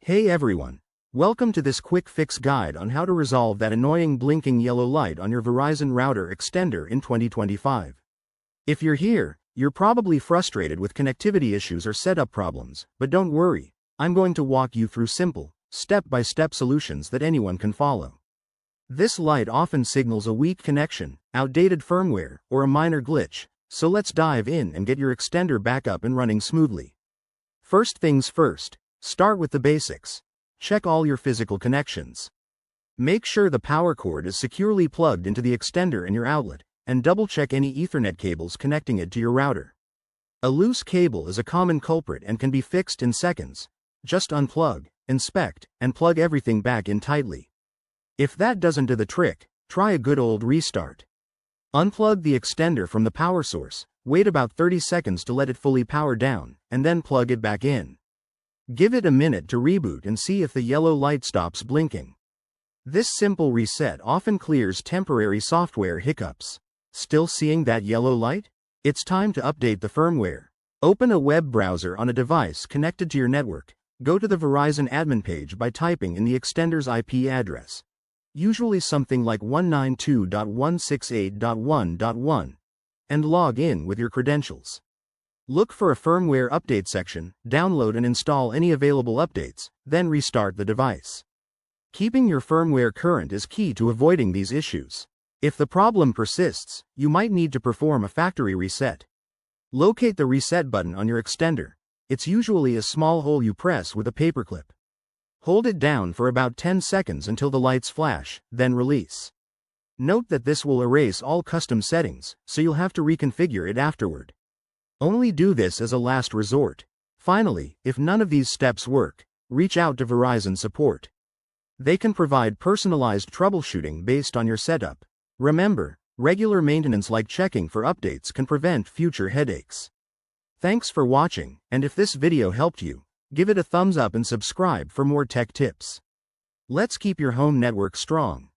Hey everyone! Welcome to this quick fix guide on how to resolve that annoying blinking yellow light on your Verizon router extender in 2025. If you're here, you're probably frustrated with connectivity issues or setup problems, but don't worry, I'm going to walk you through simple, step-by-step solutions that anyone can follow. This light often signals a weak connection, outdated firmware, or a minor glitch, so let's dive in and get your extender back up and running smoothly. First things first. Start with the basics. Check all your physical connections. Make sure the power cord is securely plugged into the extender and your outlet, and double-check any Ethernet cables connecting it to your router. A loose cable is a common culprit and can be fixed in seconds. Just unplug, inspect, and plug everything back in tightly. If that doesn't do the trick, try a good old restart. Unplug the extender from the power source, wait about 30 seconds to let it fully power down, and then plug it back in. Give it a minute to reboot and see if the yellow light stops blinking. This simple reset often clears temporary software hiccups. Still seeing that yellow light? It's time to update the firmware. Open a web browser on a device connected to your network. Go to the Verizon admin page by typing in the extender's IP address, usually something like 192.168.1.1, and log in with your credentials. Look for a firmware update section, download and install any available updates, then restart the device. Keeping your firmware current is key to avoiding these issues. If the problem persists, you might need to perform a factory reset. Locate the reset button on your extender. It's usually a small hole you press with a paperclip. Hold it down for about 10 seconds until the lights flash, then release. Note that this will erase all custom settings, so you'll have to reconfigure it afterward. Only do this as a last resort. Finally, if none of these steps work, reach out to Verizon support. They can provide personalized troubleshooting based on your setup. Remember, regular maintenance like checking for updates can prevent future headaches. Thanks for watching, and if this video helped you, give it a thumbs up and subscribe for more tech tips. Let's keep your home network strong.